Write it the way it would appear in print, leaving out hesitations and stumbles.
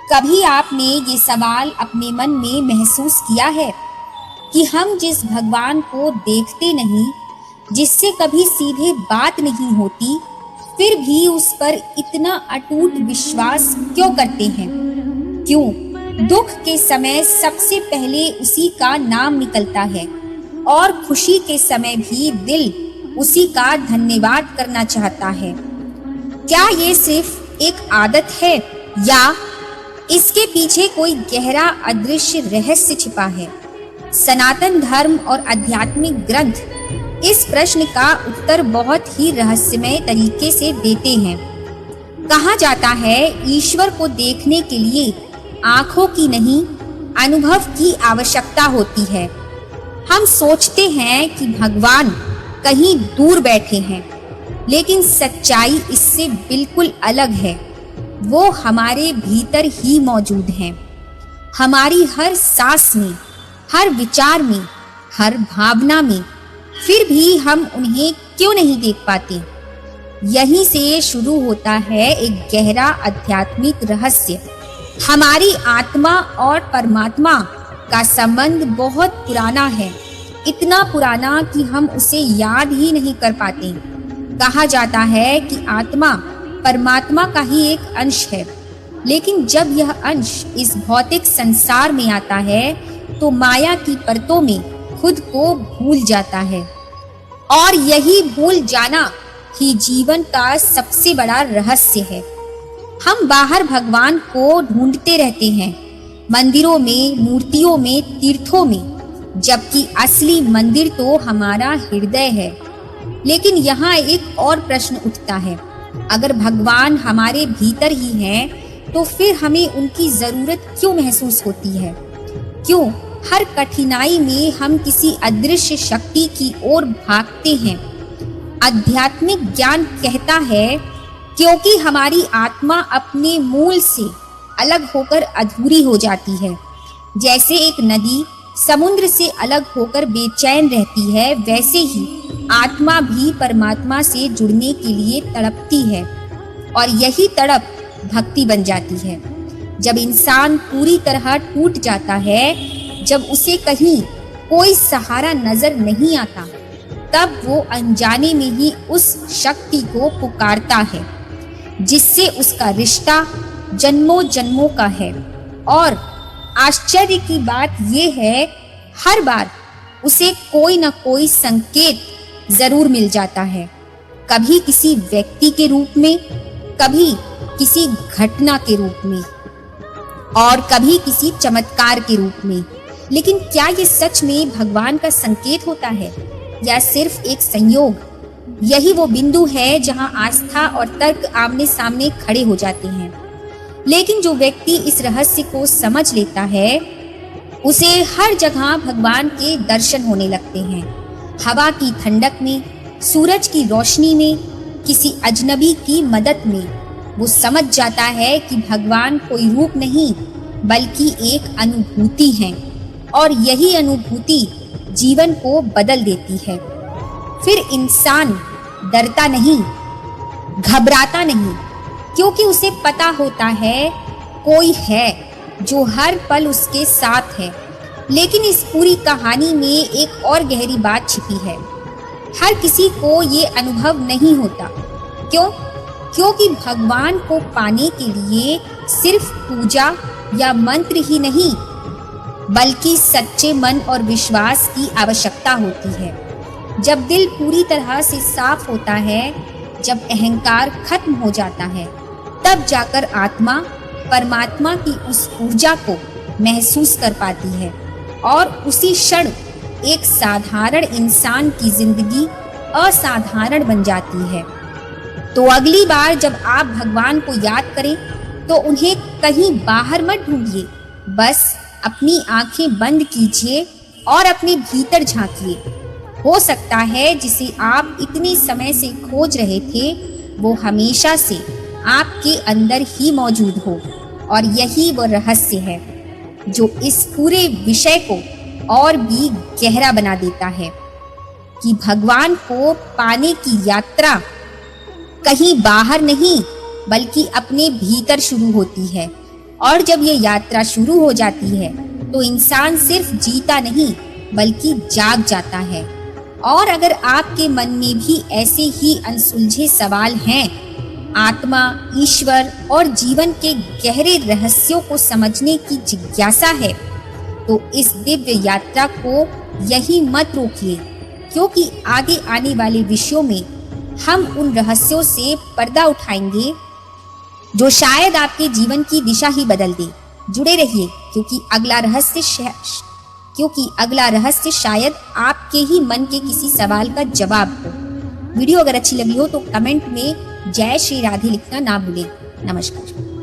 कभी आपने ये सवाल अपने मन में महसूस किया है कि हम जिस भगवान को देखते नहीं, जिससे कभी सीधे बात नहीं होती, फिर भी उस पर इतना अटूट विश्वास क्यों करते हैं? क्यों दुख के समय सबसे पहले उसी का नाम निकलता है और खुशी के समय भी दिल उसी का धन्यवाद करना चाहता है? क्या ये सिर्फ एक आदत है या इसके पीछे कोई गहरा अदृश्य रहस्य छिपा है? सनातन धर्म और आध्यात्मिक ग्रंथ इस प्रश्न का उत्तर बहुत ही रहस्यमय तरीके से देते हैं। कहा जाता है, ईश्वर को देखने के लिए आंखों की नहीं, अनुभव की आवश्यकता होती है। हम सोचते हैं कि भगवान कहीं दूर बैठे हैं, लेकिन सच्चाई इससे बिल्कुल अलग है। वो हमारे भीतर ही मौजूद हैं, हमारी हर सांस में, हर विचार में, हर भावना में। फिर भी हम उन्हें क्यों नहीं देख पाते? यहीं से शुरू होता है एक गहरा आध्यात्मिक रहस्य। हमारी आत्मा और परमात्मा का संबंध बहुत पुराना है, इतना पुराना कि हम उसे याद ही नहीं कर पाते। कहा जाता है कि आत्मा परमात्मा का ही एक अंश है, लेकिन जब यह अंश इस भौतिक संसार में आता है तो माया की परतों में खुद को भूल जाता है, और यही भूल जाना ही जीवन का सबसे बड़ा रहस्य है। हम बाहर भगवान को ढूंढते रहते हैं, मंदिरों में, मूर्तियों में, तीर्थों में, जबकि असली मंदिर तो हमारा हृदय है। लेकिन यहाँ एक और प्रश्न उठता है, अगर भगवान हमारे भीतर ही हैं, तो फिर हमें उनकी जरूरत क्यों महसूस होती है? क्यों हर कठिनाई में हम किसी अदृश्य शक्ति की ओर भागते हैं? आध्यात्मिक ज्ञान कहता है, क्योंकि हमारी आत्मा अपने मूल से अलग होकर अधूरी हो जाती है। जैसे एक नदी समुद्र से अलग होकर बेचैन रहती है, वैसे ही आत्मा भी परमात्मा से जुड़ने के लिए तड़पती है, और यही तड़प भक्ति बन जाती है। जब इंसान पूरी तरह टूट जाता है, जब उसे कहीं कोई सहारा नजर नहीं आता, तब वो अनजाने में ही उस शक्ति को पुकारता है जिससे उसका रिश्ता जन्मों जन्मों का है। और आश्चर्य की बात यह है, हर बार उसे कोई न कोई संकेत जरूर मिल जाता है, कभी किसी व्यक्ति के रूप में, कभी किसी घटना के रूप में, और कभी किसी चमत्कार के रूप में। लेकिन क्या ये सच में भगवान का संकेत होता है या सिर्फ एक संयोग? यही वो बिंदु है जहां आस्था और तर्क आमने सामने खड़े हो जाते हैं। लेकिन जो व्यक्ति इस रहस्य को समझ लेता है, उसे हर जगह भगवान के दर्शन होने लगते हैं। हवा की ठंडक में, सूरज की रोशनी में, किसी अजनबी की मदद में वो समझ जाता है कि भगवान कोई रूप नहीं बल्कि एक अनुभूति है, और यही अनुभूति जीवन को बदल देती है। फिर इंसान डरता नहीं, घबराता नहीं, क्योंकि उसे पता होता है कोई है जो हर पल उसके साथ है। लेकिन इस पूरी कहानी में एक और गहरी बात छिपी है। हर किसी को ये अनुभव नहीं होता। क्यों? क्योंकि भगवान को पाने के लिए सिर्फ पूजा या मंत्र ही नहीं, बल्कि सच्चे मन और विश्वास की आवश्यकता होती है। जब दिल पूरी तरह से साफ होता है, जब अहंकार खत्म हो जाता है, तब जाकर आत्मा परमात्मा की उस ऊर्जा को महसूस कर पाती है, और उसी क्षण एक साधारण इंसान की जिंदगी असाधारण बन जाती है। तो अगली बार जब आप भगवान को याद करें, तो उन्हें कहीं बाहर मत ढूंढिए, बस अपनी आंखें बंद कीजिए और अपने भीतर झांकिए। हो सकता है जिसे आप इतने समय से खोज रहे थे, वो हमेशा से आपके अंदर ही मौजूद हो। और यही वो रहस्य है जो इस पूरे विषय को और भी गहरा बना देता है, कि भगवान को पाने की यात्रा कहीं बाहर नहीं बल्कि अपने भीतर शुरू होती है। और जब ये यात्रा शुरू हो जाती है तो इंसान सिर्फ जीता नहीं बल्कि जाग जाता है। और अगर आपके मन में भी ऐसे ही अनसुलझे सवाल हैं, आत्मा, ईश्वर और जीवन के गहरे रहस्यों को समझने की जिज्ञासा है, तो इस दिव्य यात्रा को यही मत रोकिए, क्योंकि आगे आने वाले विषयों में हम उन रहस्यों से पर्दा उठाएंगे जो शायद आपके जीवन की दिशा ही बदल दे। जुड़े रहिए, क्योंकि अगला रहस्य शायद आपके ही मन के किसी सवाल का जवाब हो। वीडियो अगर अच्छी लगी हो तो कमेंट में जय श्री राधे लिखना ना भूलें। नमस्कार।